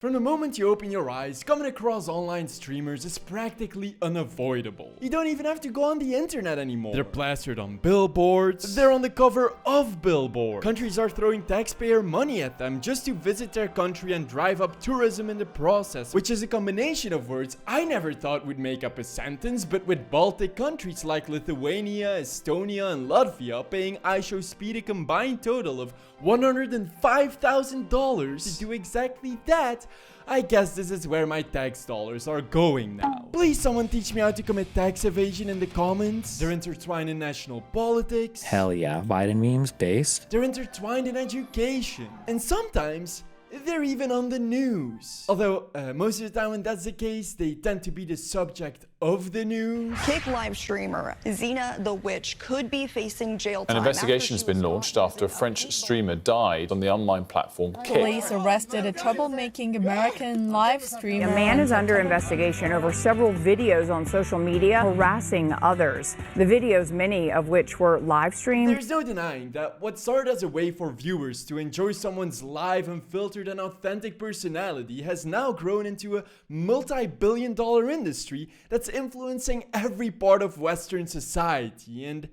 From the moment you open your eyes, coming across online streamers is practically unavoidable. You don't even have to go on the internet anymore. They're plastered on billboards, they're on the cover of billboards. Countries are throwing taxpayer money at them just to visit their country and drive up tourism in the process, which is a combination of words I never thought would make up a sentence, but with Baltic countries like Lithuania, Estonia and Latvia paying iShowSpeed a combined total of $105,000 to do exactly that, I guess this is where my tax dollars are going now. Please someone teach me how to commit tax evasion in the comments. They're intertwined in national politics. Hell yeah, Biden memes based. They're intertwined in education. And sometimes they're even on the news. Although most of the time when that's the case, they tend to be the subject of the news. Kick live streamer Xena the Witch could be facing jail time. An investigation has been launched after a French streamer died on the online platform Kick. Police arrested a troublemaking American live streamer. A man is under investigation over several videos on social media harassing others. The videos, many of which were live streamed. There's no denying that what started as a way for viewers to enjoy someone's live, unfiltered and authentic personality has now grown into a multi-billion-dollar industry that's influencing every part of Western society, and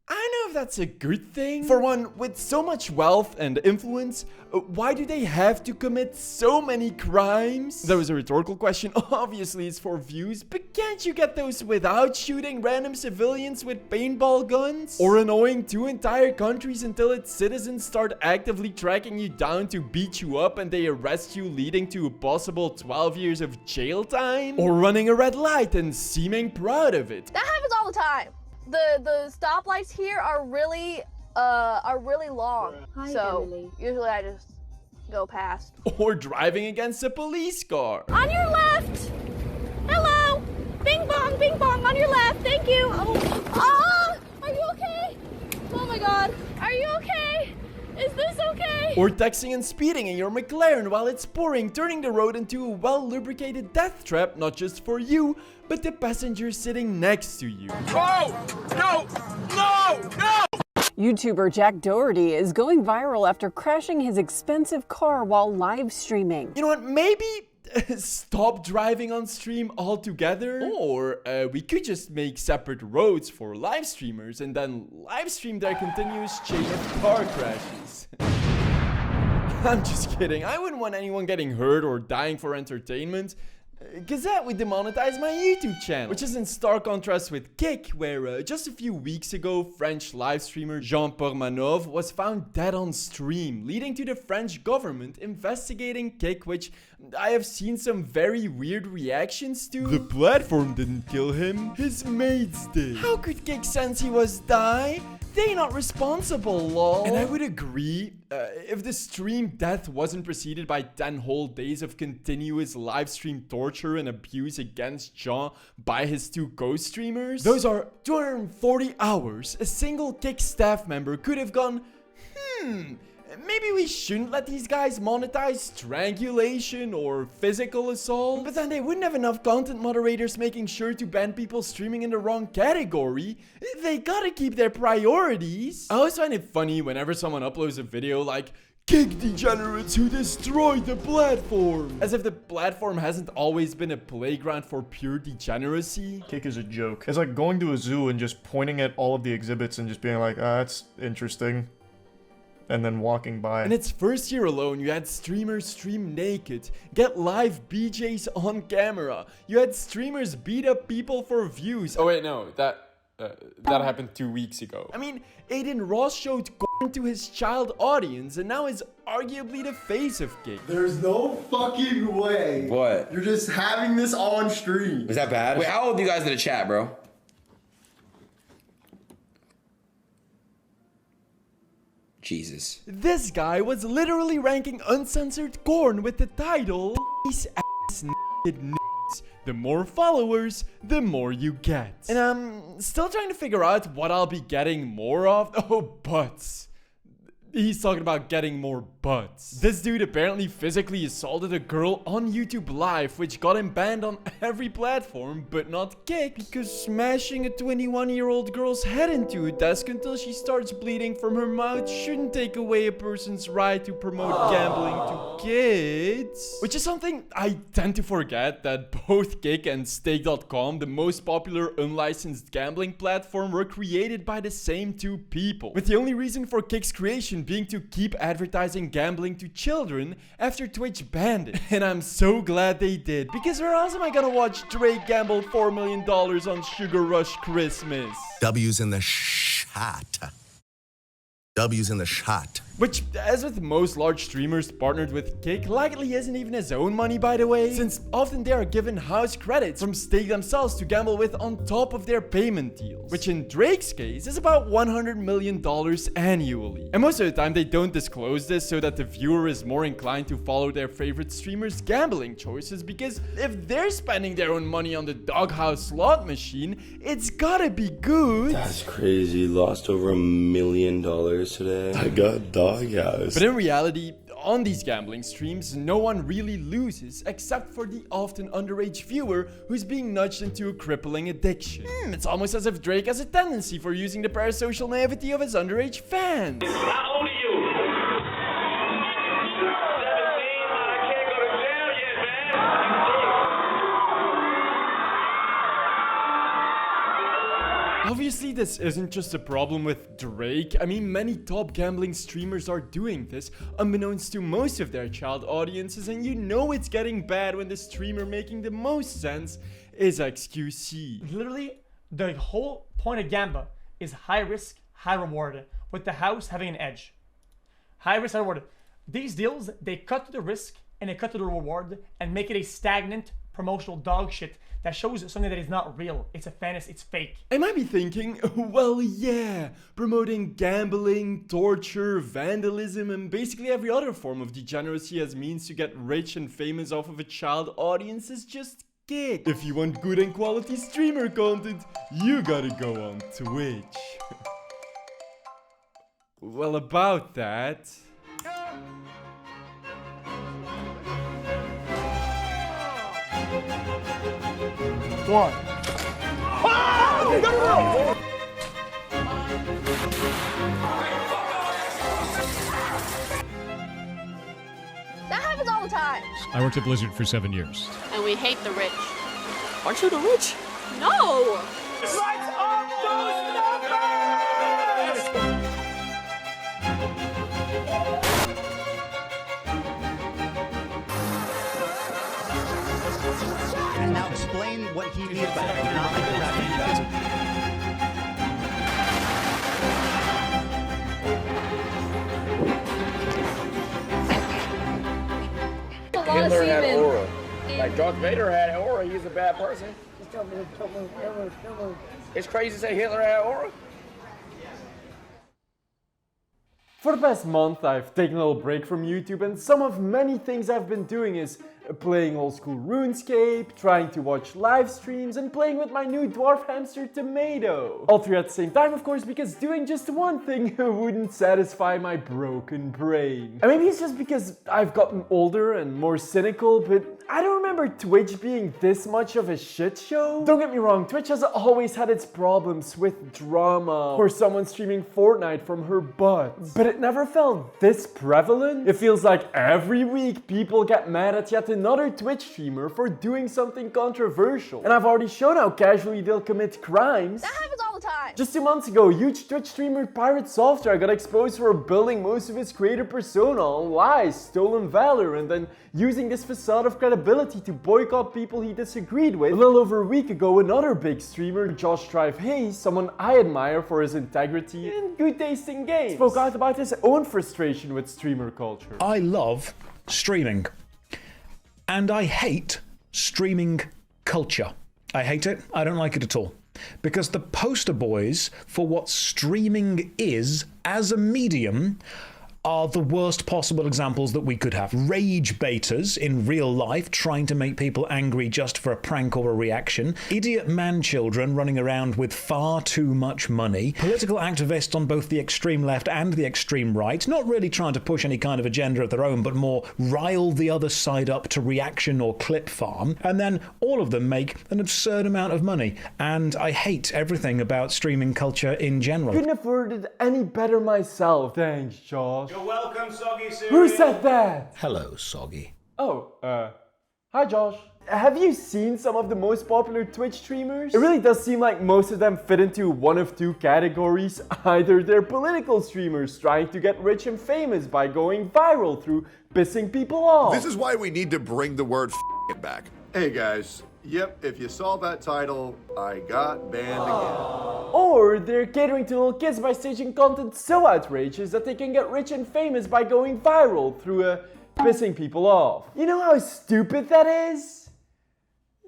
I don't know if that's a good thing. For one, with so much wealth and influence, why do they have to commit so many crimes? That was a rhetorical question. Obviously it's for views, but can't you get those without shooting random civilians with paintball guns? Or annoying two entire countries until its citizens start actively tracking you down to beat you up and they arrest you, leading to a possible 12 years of jail time? Or running a red light and seeming proud of it? That happens all the time. The stoplights here are really long. Hi, so Emily. usually I just go past. Or driving against a police car. On your left. Hello. Bing bong on your left. Thank you. Oh, are you okay? Oh my God. Are you okay? Is this okay? Or texting and speeding in your McLaren while it's pouring, turning the road into a well-lubricated death trap, not just for you, but the passenger sitting next to you. No! YouTuber Jack Doherty is going viral after crashing his expensive car while live streaming. You know what, maybe stop driving on stream altogether? Or we could just make separate roads for live streamers and then live stream their continuous chain of car crashes. I'm just kidding, I wouldn't want anyone getting hurt or dying for entertainment, because that would demonetize my YouTube channel. Which is in stark contrast with Kick, where just a few weeks ago, French live streamer Jean Pormanov was found dead on stream, leading to the French government investigating Kick, which I have seen some very weird reactions to. The platform didn't kill him, his mates did. How could Kick sense he was die? They not responsible, lol. And I would agree, if the stream death wasn't preceded by 10 whole days of continuous live stream torture and abuse against Jean by his two co-streamers, those are 240 hours a single Kick staff member could have gone, maybe we shouldn't let these guys monetize strangulation or physical assault. But then they wouldn't have enough content moderators making sure to ban people streaming in the wrong category. They gotta keep their priorities. I always find it funny whenever someone uploads a video like, "Kick degenerates who destroyed the platform," as if the platform hasn't always been a playground for pure degeneracy. Kick is a joke. It's like going to a zoo and just pointing at all of the exhibits and just being like, that's interesting, and then walking by. In its first year alone, you had streamers stream naked, get live BJs on camera. You had streamers beat up people for views. Oh wait, no, that happened 2 weeks ago. I mean, Aiden Ross showed corn to his child audience and now is arguably the face of Kick. There's no fucking way. What? You're just having this on stream. Is that bad? Wait, how old are you guys in the chat, bro? Jesus. This guy was literally ranking uncensored corn with the title "These ass naked nudes. The more followers, the more you get." And I'm still trying to figure out what I'll be getting more of. Oh, butts. He's talking about getting more butts. This dude apparently physically assaulted a girl on YouTube Live, which got him banned on every platform, but not Kick, because smashing a 21-year-old girl's head into a desk until she starts bleeding from her mouth shouldn't take away a person's right to promote gambling to kids. Which is something I tend to forget, that both Kick and Stake.com, the most popular unlicensed gambling platform, were created by the same two people, with the only reason for Kick's creation being to keep advertising gambling to children after Twitch banned it. And I'm so glad they did, because where else am I gonna watch Drake gamble $4 million on Sugar Rush Christmas? W's in the shot. W's in the shot. Which, as with most large streamers partnered with Kick, likely isn't even his own money, by the way, since often they are given house credits from Stake themselves to gamble with on top of their payment deals, which in Drake's case is about $100 million annually. And most of the time they don't disclose this so that the viewer is more inclined to follow their favorite streamers' gambling choices, because if they're spending their own money on the doghouse slot machine, it's gotta be good. That's crazy. Lost over $1 million today. I got doghouse. But in reality, on these gambling streams, no one really loses, except for the often underage viewer who's being nudged into a crippling addiction. It's almost as if Drake has a tendency for using the parasocial naivety of his underage fans. How old are you? 17, man. I can't go to jail yet, man. Obviously, this isn't just a problem with Drake. I mean, many top gambling streamers are doing this, unbeknownst to most of their child audiences, and you know it's getting bad when the streamer making the most sense is XQC. Literally, the whole point of Gamba is high risk, high reward, with the house having an edge. High risk, high reward. These deals, they cut to the risk and they cut to the reward and make it a stagnant promotional dog shit that shows something that is not real. It's a fantasy, it's fake. I might be thinking, well, yeah, promoting gambling, torture, vandalism, and basically every other form of degeneracy as means to get rich and famous off of a child audience is just Kick. If you want good and quality streamer content, you gotta go on Twitch. Well, about that... One. That happens all the time. I worked at Blizzard for 7 years. And we hate the rich. Aren't you the rich? No! Lights up those numbers! And now explain what he means by economic Hitler had aura. Like Darth Vader had aura, he's a bad person. It's crazy to say Hitler had aura. For the past month, I've taken a little break from YouTube, and some of many things I've been doing is playing old school RuneScape, trying to watch live streams, and playing with my new dwarf hamster Tomato. All three at the same time, of course, because doing just one thing wouldn't satisfy my broken brain. And maybe it's just because I've gotten older and more cynical, but I don't remember Twitch being this much of a shit show. Don't get me wrong, Twitch has always had its problems with drama, or someone streaming Fortnite from her butt. But it never felt this prevalent. It feels like every week people get mad at yet another Twitch streamer for doing something controversial. And I've already shown how casually they'll commit crimes. That happens all the time. Just 2 months ago, huge Twitch streamer Pirate Software got exposed for building most of his creator persona on lies, stolen valor, and then using this facade of credibility to boycott people he disagreed with. A little over a week ago, another big streamer, Josh Strive Hayes, someone I admire for his integrity and good taste in games, spoke out about his own frustration with streamer culture. I love streaming. And I hate streaming culture. I hate it. I don't like it at all. Because the poster boys for what streaming is as a medium are the worst possible examples that we could have. Rage baiters in real life trying to make people angry just for a prank or a reaction. Idiot man-children running around with far too much money. Political activists on both the extreme left and the extreme right, not really trying to push any kind of agenda of their own, but more rile the other side up to reaction or clip farm. And then all of them make an absurd amount of money. And I hate everything about streaming culture in general. Couldn't have worded any better myself. Thanks, Josh. You're welcome, Soggy. Who said that? Hello, Soggy. Oh, hi, Josh. Have you seen some of the most popular Twitch streamers? It really does seem like most of them fit into one of two categories. Either they're political streamers trying to get rich and famous by going viral through pissing people off. This is why we need to bring the word back. Hey guys, yep, if you saw that title, I got banned again. Or they're catering to little kids by staging content so outrageous that they can get rich and famous by going viral through pissing people off. You know how stupid that is?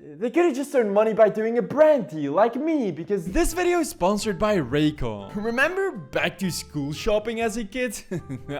They could have just earned money by doing a brand deal like me, because this video is sponsored by Raycon. Remember back to school shopping as a kid?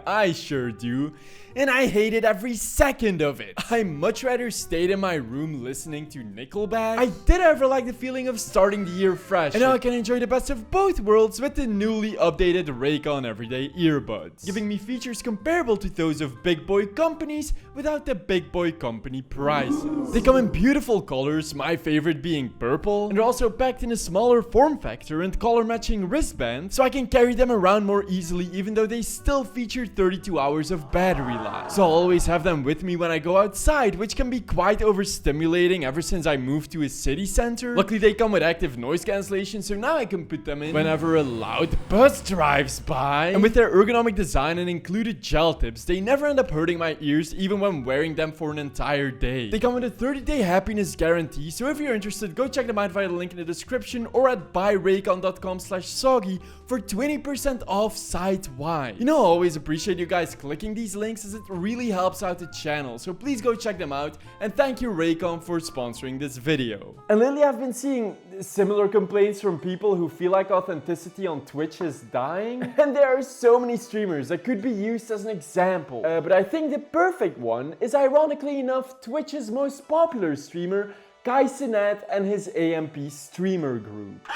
I sure do. And I hated every second of it. I much rather stayed in my room listening to Nickelback. I did ever like the feeling of starting the year fresh. And now I can enjoy the best of both worlds with the newly updated Raycon Everyday earbuds, giving me features comparable to those of big boy companies without the big boy company prices. They come in beautiful colors, my favorite being purple, and they're also packed in a smaller form factor and color matching wristband, so I can carry them around more easily even though they still feature 32 hours of battery life. So I'll always have them with me when I go outside, which can be quite overstimulating ever since I moved to a city center. Luckily they come with active noise cancellation, so now I can put them in whenever a loud bus drives by. And with their ergonomic design and included gel tips, they never end up hurting my ears even when wearing them for an entire day. They come with a 30-day happiness guarantee, so if you're interested, go check them out via the link in the description or at buyraycon.com/soggy for 20% off site-wide. You know, I always appreciate you guys clicking these links as it really helps out the channel, so please go check them out, and thank you Raycon for sponsoring this video. And lately I've been seeing similar complaints from people who feel like authenticity on Twitch is dying. And there are so many streamers that could be used as an example. But I think the perfect one is, ironically enough, Twitch's most popular streamer, Kai Cenat, and his AMP streamer group.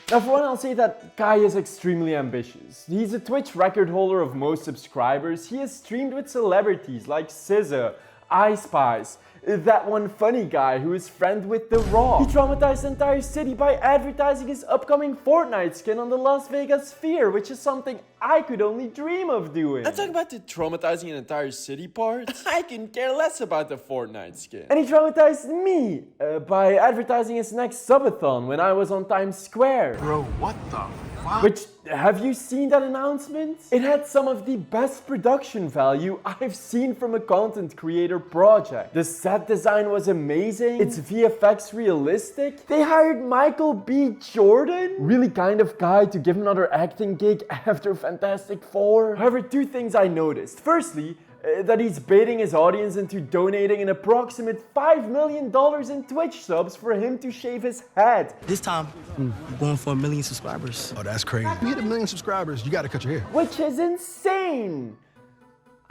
Now for one, I'll say that Kai is extremely ambitious. He's a Twitch record holder of most subscribers. He has streamed with celebrities like SZA, Ice Spice, that one funny guy who is friend with The Rock. He traumatized the entire city by advertising his upcoming Fortnite skin on the Las Vegas Sphere, which is something I could only dream of doing. I'm talking about the traumatizing an entire city part. I can care less about the Fortnite skin. And he traumatized me by advertising his next subathon when I was on Times Square. Bro, what the fuck? Which, have you seen that announcement? It had some of the best production value I've seen from a content creator project. The set design was amazing. It's VFX realistic. They hired Michael B. Jordan, really kind of guy, to give him another acting gig after Fantastic Four. However, two things I noticed. Firstly, that he's baiting his audience into donating an approximate $5 million in Twitch subs for him to shave his head. This time, I'm going for 1 million subscribers. Oh, that's crazy. You hit 1 million subscribers, you gotta cut your hair. Which is insane!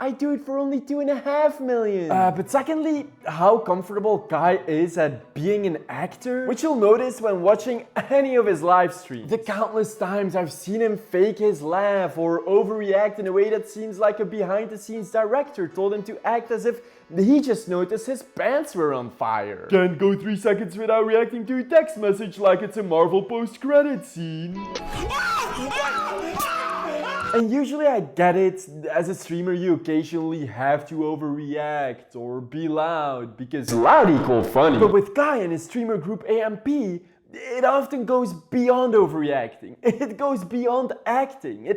I do it for only 2.5 million. But secondly, how comfortable Kai is at being an actor, which you'll notice when watching any of his live streams. The countless times I've seen him fake his laugh or overreact in a way that seems like a behind-the-scenes director told him to act as if he just noticed his pants were on fire. Can't go 3 seconds without reacting to a text message like it's a Marvel post-credit scene. And usually I get it, as a streamer you occasionally have to overreact or be loud, because loud equals funny. But with Kai and his streamer group AMP, it often goes beyond overreacting. It goes beyond acting.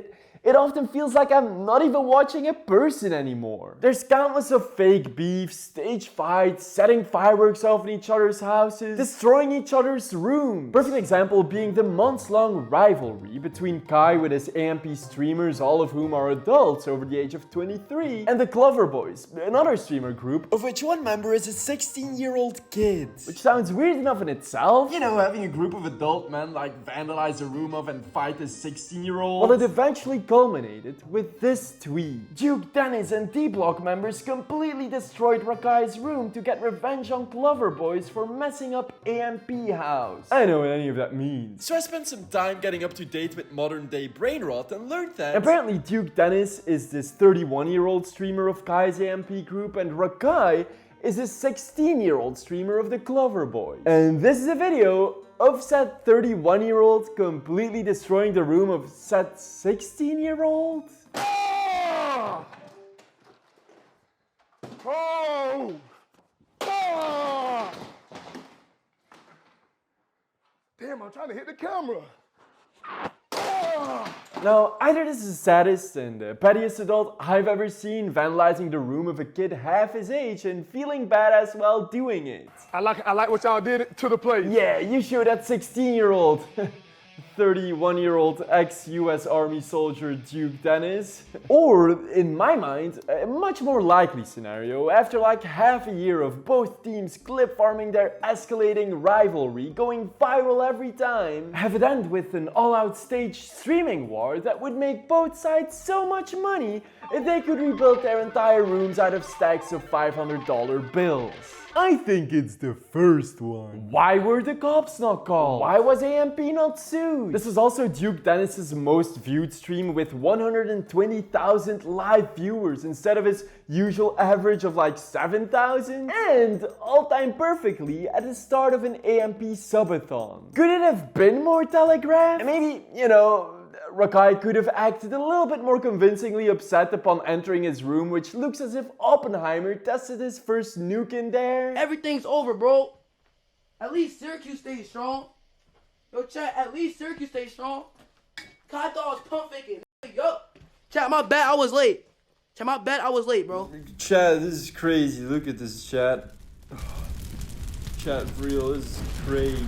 It often feels like I'm not even watching a person anymore. There's countless of fake beefs, stage fights, setting fireworks off in each other's houses, destroying each other's rooms. Perfect example being the months-long rivalry between Kai with his AMP streamers, all of whom are adults over the age of 23, and the Clover Boys, another streamer group, of which one member is a 16-year-old kid. Which sounds weird enough in itself. You know, having a group of adult men like vandalize a room of and fight a 16-year-old. Well, it eventually culminated with this tweet. Duke Dennis and D-Block members completely destroyed Rakai's room to get revenge on Clover Boys for messing up AMP house. I don't know what any of that means. So I spent some time getting up to date with modern day brain rot and learned that apparently Duke Dennis is this 31-year-old streamer of Kai's AMP group and Rakai is a 16-year-old streamer of the Clover Boys. And this is a video of said 31-year-old completely destroying the room of said 16-year-old. Oh! Oh! Oh! Damn, I'm trying to hit the camera. Oh! Now, either this is the saddest and pettiest adult I've ever seen vandalizing the room of a kid half his age and feeling badass while doing it. I like what y'all did to the place. Yeah, you show that 16-year-old. 31-year-old ex-US Army soldier Duke Dennis. Or, in my mind, a much more likely scenario, after like half a year of both teams clip farming their escalating rivalry, going viral every time, have it end with an all-out staged streaming war that would make both sides so much money they could rebuild their entire rooms out of stacks of $500 bills. I think it's the first one. Why were the cops not called? Why was AMP not sued? This is also Duke Dennis's most viewed stream with 120,000 live viewers instead of his usual average of like 7,000. And all timed perfectly at the start of an AMP subathon. Could it have been more telegraphed? Maybe, you know, Rakai could have acted a little bit more convincingly upset upon entering his room, which looks as if Oppenheimer tested his first nuke in there. Everything's over, bro. At least Syracuse stays strong. Yo, chat, at least Syracuse stays strong. Kai thought I was pump faking. Yo, chat, my bad, I was late. Chat, my bad, I was late, bro. Chat, this is crazy. Look at this, chat. Chat, for real, this is crazy.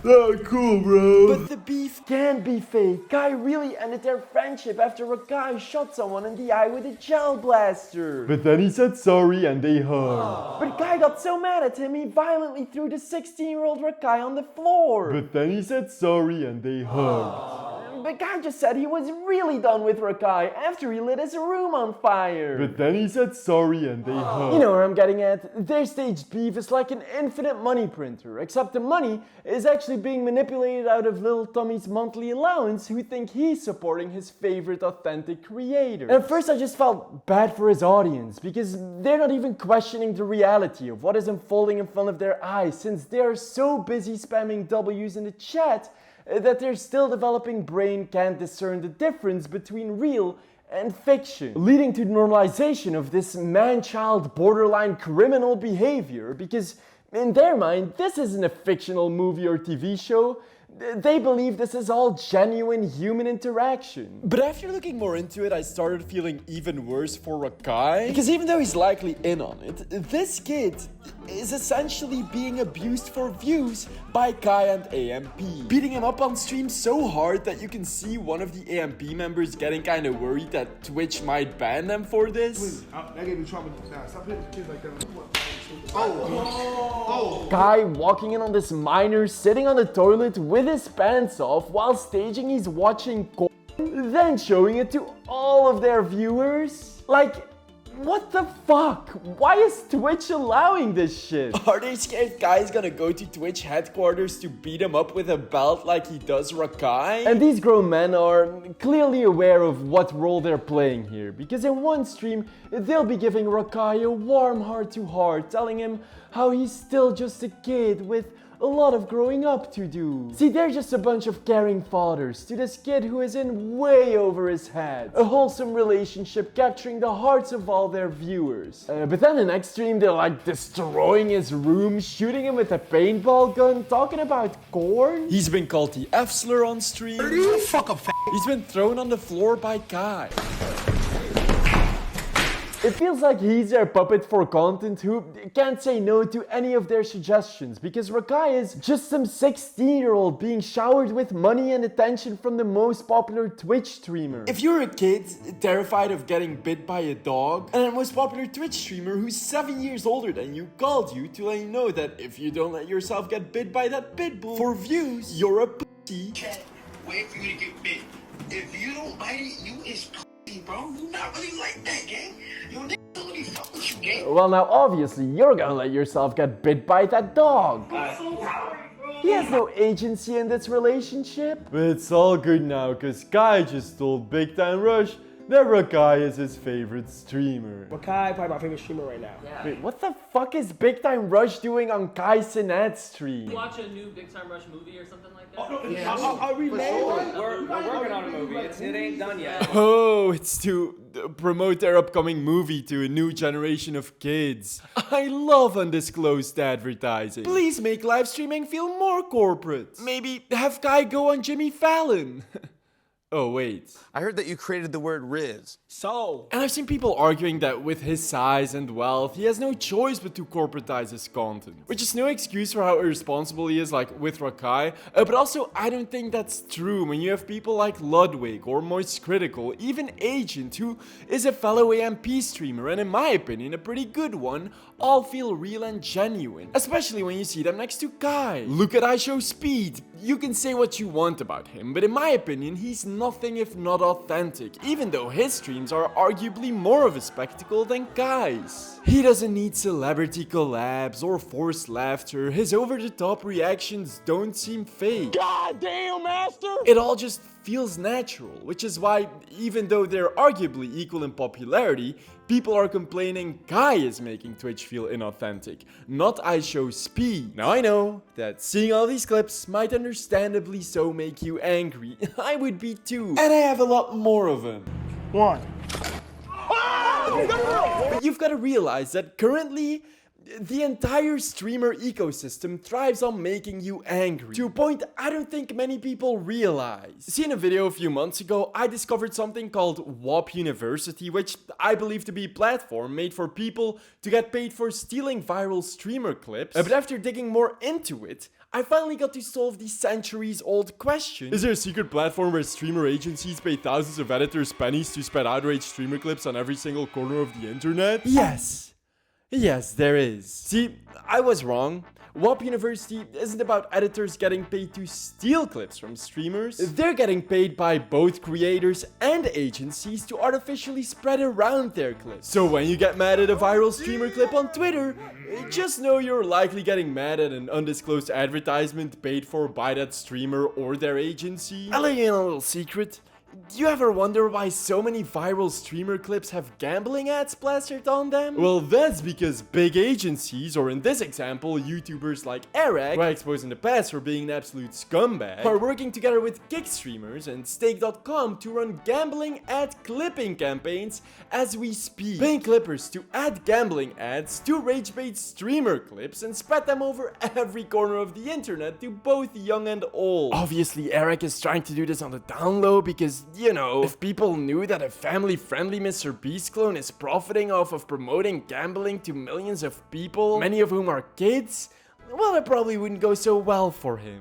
Oh, cool, bro. But the beef can be fake. Kai really ended their friendship after Rakai shot someone in the eye with a gel blaster. But then he said sorry and they hugged. But Kai got so mad at him, he violently threw the 16-year-old Rakai on the floor. But then he said sorry and they hugged. But Kai just said he was really done with Rakai after he lit his room on fire. But then he said sorry and they hugged. You know where I'm getting at? Their staged beef is like an infinite money printer, except the money is actually being manipulated out of little Tommy's monthly allowance who think he's supporting his favorite authentic creator. And at first I just felt bad for his audience because they're not even questioning the reality of what is unfolding in front of their eyes since they are so busy spamming W's in the chat that their still developing brain can't discern the difference between real and fiction, leading to the normalization of this man-child borderline criminal behavior because in their mind this isn't a fictional movie or TV show. They believe this is all genuine human interaction. But after looking more into it, I started feeling even worse for Rakai. Because even though he's likely in on it, this kid is essentially being abused for views by Kai and AMP. Beating him up on stream so hard that you can see one of the AMP members getting kind of worried that Twitch might ban them for this. Please, that gave me trouble. Stop hitting kids like that. Oh. Kai walking in on this minor sitting on the toilet with his pants off while staging he's watching porn, then showing it to all of their viewers. Like, what the fuck? Why is Twitch allowing this shit? Are they scared Kai's gonna go to Twitch headquarters to beat him up with a belt like he does Rakai? And these grown men are clearly aware of what role they're playing here, because in one stream they'll be giving Rakai a warm heart-to-heart, telling him how he's still just a kid with a lot of growing up to do. See, they're just a bunch of caring fathers to this kid who is in way over his head. A wholesome relationship capturing the hearts of all their viewers. But then the next stream they're like destroying his room, shooting him with a paintball gun, talking about corn. He's been called the F-slur on stream. Fuck up, He's been thrown on the floor by Kai. It feels like he's their puppet for content who can't say no to any of their suggestions because Rakai is just some 16-year-old being showered with money and attention from the most popular Twitch streamer. If you're a kid terrified of getting bit by a dog, and the most popular Twitch streamer who's 7 years older than you called you to let you know that if you don't let yourself get bit by that pit bull for views, you're a pussy. Wait for you to get bit. If you don't bite it, you is pussy, bro. You not really like that, gang. Yo, nigga don't really fuck with you, gang. Well, now obviously you're gonna let yourself get bit by that dog. He has no agency in this relationship. But it's all good now, cause Kai just told Big Time Rush that Rakai is his favorite streamer. Rakai, probably my favorite streamer right now. Yeah. Wait, what the fuck is Big Time Rush doing on Kai Cenat's stream? Watch a new Big Time Rush movie or something like that? Are we made one? We're working on a movie. It ain't done yet. Oh, it's to promote their upcoming movie to a new generation of kids. I love undisclosed advertising. Please make live streaming feel more corporate. Maybe have Kai go on Jimmy Fallon. Oh, wait. I heard that you created the word Riz. So? And I've seen people arguing that with his size and wealth, he has no choice but to corporatize his content. Which is no excuse for how irresponsible he is, like with Rakai. But also, I don't think that's true when you have people like Ludwig or Moist Critical, even Agent, who is a fellow AMP streamer and in my opinion, a pretty good one, all feel real and genuine. Especially when you see them next to Kai. Look at IShowSpeed. You can say what you want about him, but in my opinion, he's nothing if not authentic, even though his streams are arguably more of a spectacle than Kai's. He doesn't need celebrity collabs or forced laughter, his over-the-top reactions don't seem fake. God damn, master! It all just feels natural, which is why, even though they're arguably equal in popularity, people are complaining Kai is making Twitch feel inauthentic, not IShowSpeed. Now I know that seeing all these clips might understandably so make you angry. I would be too. And I have a lot more of them. One. But you've got to realize that currently, the entire streamer ecosystem thrives on making you angry, to a point I don't think many people realize. See, in a video a few months ago, I discovered something called WAP University, which I believe to be a platform made for people to get paid for stealing viral streamer clips. But after digging more into it, I finally got to solve the centuries-old question. Is there a secret platform where streamer agencies pay thousands of editors pennies to spread outraged streamer clips on every single corner of the internet? Yes. Yes, there is. See, I was wrong. WAP University isn't about editors getting paid to steal clips from streamers. They're getting paid by both creators and agencies to artificially spread around their clips. So when you get mad at a viral streamer clip on Twitter, just know you're likely getting mad at an undisclosed advertisement paid for by that streamer or their agency. I'll let you in a little secret. Do you ever wonder why so many viral streamer clips have gambling ads plastered on them? Well, that's because big agencies, or in this example, YouTubers like Eric, who I exposed in the past for being an absolute scumbag, are working together with Kick streamers and Stake.com to run gambling ad clipping campaigns as we speak. Paying clippers to add gambling ads to ragebait streamer clips and spread them over every corner of the internet to both young and old. Obviously, Eric is trying to do this on the down low because, you know, if people knew that a family-friendly Mr. Beast clone is profiting off of promoting gambling to millions of people, many of whom are kids, well, it probably wouldn't go so well for him.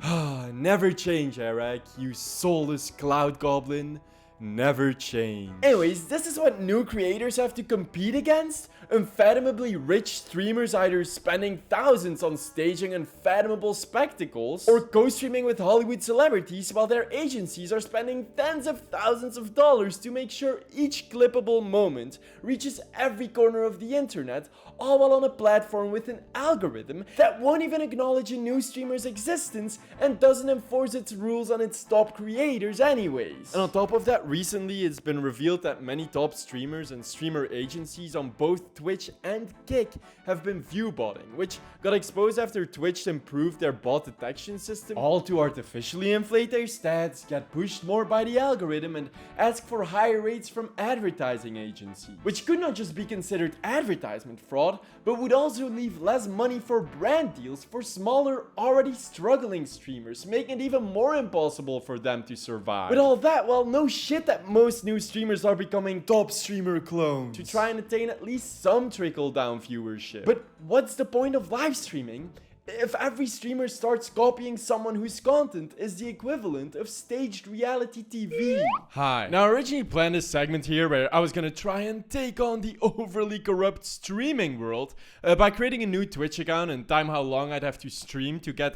Never change, Eric, you soulless cloud goblin. Never change. Anyways, this is what new creators have to compete against. Unfathomably rich streamers either spending thousands on staging unfathomable spectacles or co-streaming with Hollywood celebrities while their agencies are spending tens of thousands of dollars to make sure each clippable moment reaches every corner of the internet, all while on a platform with an algorithm that won't even acknowledge a new streamer's existence and doesn't enforce its rules on its top creators anyways. And on top of that, recently it's been revealed that many top streamers and streamer agencies on both Twitch and Kick have been view botting, which got exposed after Twitch improved their bot detection system, all to artificially inflate their stats, get pushed more by the algorithm, and ask for higher rates from advertising agencies, which could not just be considered advertisement fraud, but would also leave less money for brand deals for smaller, already struggling streamers, making it even more impossible for them to survive. With all that, well, no shit that most new streamers are becoming top streamer clones to try and attain at least some trickle-down viewership. But what's the point of live streaming if every streamer starts copying someone whose content is the equivalent of staged reality TV. Hi. Now, I originally planned this segment here where I was gonna try and take on the overly corrupt streaming world by creating a new Twitch account and time how long I'd have to stream to get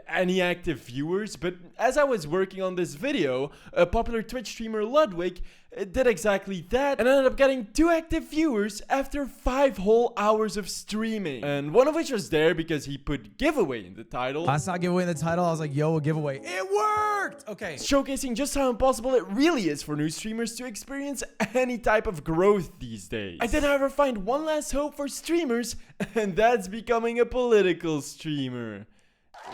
any active viewers, but as I was working on this video, a popular Twitch streamer Ludwig did exactly that and ended up getting 2 active viewers after 5 whole hours of streaming. And one of which was there because he put giveaway in the title. I saw giveaway in the title. I was like, yo, a giveaway. It worked! Okay. Showcasing just how impossible it really is for new streamers to experience any type of growth these days. I did, however, find one last hope for streamers, and that's becoming a political streamer.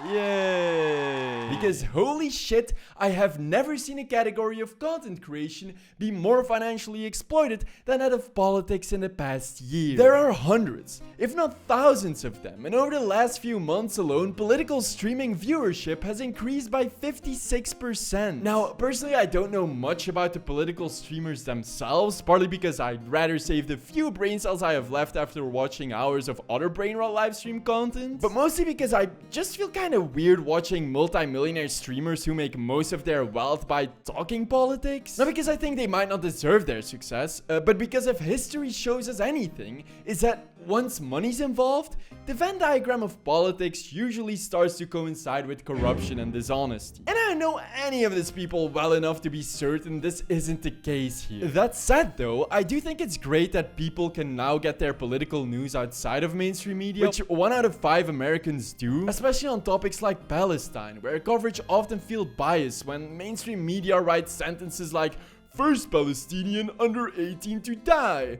Yay! Because holy shit, I have never seen a category of content creation be more financially exploited than that of politics in the past year. There are hundreds, if not thousands of them, and over the last few months alone, political streaming viewership has increased by 56%. Now, personally, I don't know much about the political streamers themselves, partly because I'd rather save the few brain cells I have left after watching hours of other brain rot livestream content, but mostly because I just feel kind of weird watching multi-millionaire streamers who make most of their wealth by talking politics. Not because I think they might not deserve their success, but because if history shows us anything, is that once money's involved, the Venn diagram of politics usually starts to coincide with corruption and dishonesty. And I don't know any of these people well enough to be certain this isn't the case here. That said though, I do think it's great that people can now get their political news outside of mainstream media, which 1 out of 5 Americans do, especially on topics like Palestine, where coverage often feels biased when mainstream media writes sentences like, "First Palestinian under 18 to die."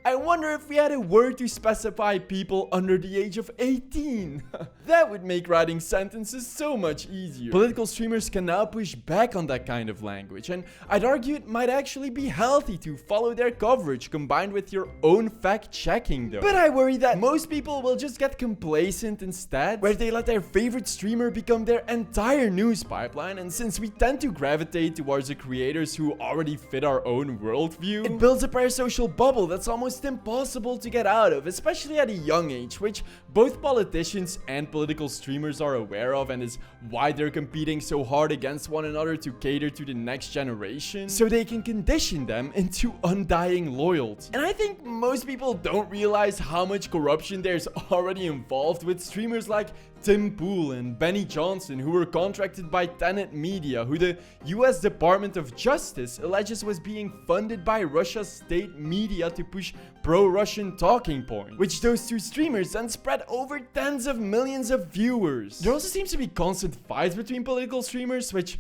I wonder if we had a word to specify people under the age of 18. That would make writing sentences so much easier. Political streamers can now push back on that kind of language, and I'd argue it might actually be healthy to follow their coverage combined with your own fact-checking though. But I worry that most people will just get complacent instead, where they let their favorite streamer become their entire news pipeline, and since we tend to gravitate towards the creators who already fit our own worldview, it builds a parasocial bubble that's almost impossible to get out of, especially at a young age, which both politicians and political streamers are aware of, and is why they're competing so hard against one another to cater to the next generation, so they can condition them into undying loyalty. And I think most people don't realize how much corruption there's already involved with streamers like Tim Pool and Benny Johnson, who were contracted by Tenet Media, who the US Department of Justice alleges was being funded by Russia's state media to push pro-Russian talking points, which those two streamers then spread over tens of millions of viewers. There also seems to be constant fights between political streamers, which,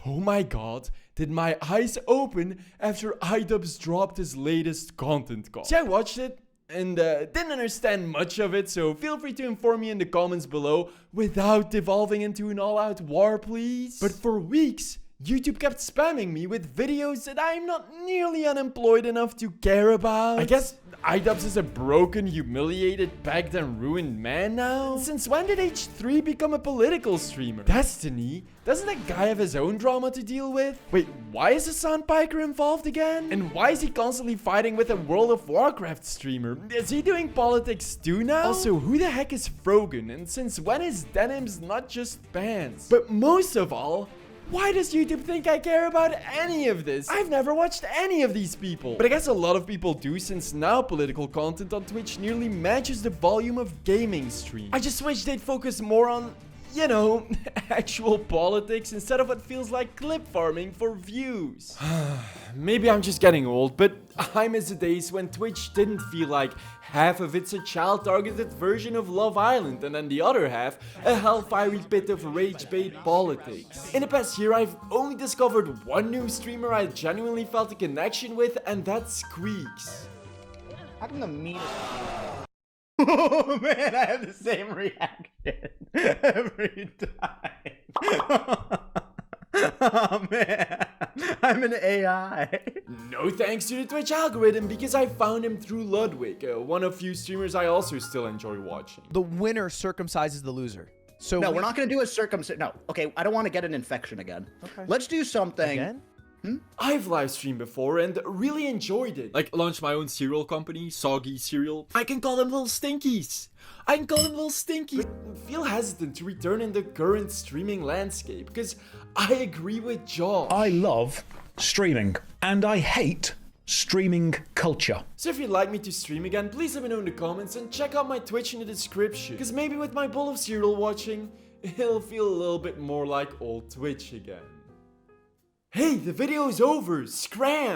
oh my god, did my eyes open after iDubbbz dropped his latest content call. See, I watched it and didn't understand much of it, so feel free to inform me in the comments below without devolving into an all-out war, please. But for weeks, YouTube kept spamming me with videos that I'm not nearly unemployed enough to care about. I guess iDubbbz is a broken, humiliated, pegged and ruined man now? Since when did H3 become a political streamer? Destiny? Doesn't that guy have his own drama to deal with? Wait, why is Hassan Piker involved again? And why is he constantly fighting with a World of Warcraft streamer? Is he doing politics too now? Also, who the heck is Frogan? And since when is denims not just pants? But most of all, why does YouTube think I care about any of this? I've never watched any of these people. But I guess a lot of people do, since now political content on Twitch nearly matches the volume of gaming streams. I just wish they'd focus more on, you know, actual politics instead of what feels like clip farming for views. Maybe I'm just getting old, but I miss the days when Twitch didn't feel like half of it's a child-targeted version of Love Island, and then the other half a hellfiery pit of rage-bait politics. In the past year, I've only discovered one new streamer I genuinely felt a connection with, and that's Squeaks. How come the meanest... Oh man, I have the same reaction every time. Oh man, I'm an AI. No thanks to the Twitch algorithm, because I found him through Ludwig, one of few streamers I also still enjoy watching. The winner circumcises the loser. So no, we're not going to do a circumcision. No, okay, I don't want to get an infection again. Okay. Let's do something. Again? I've live streamed before and really enjoyed it. Like, launched my own cereal company, Soggy Cereal. I can call them little stinkies. But feel hesitant to return in the current streaming landscape, because I agree with Josh. I love streaming, and I hate streaming culture. So if you'd like me to stream again, please let me know in the comments and check out my Twitch in the description. Because maybe with my bowl of cereal watching, it'll feel a little bit more like old Twitch again. Hey, the video is over! Scram!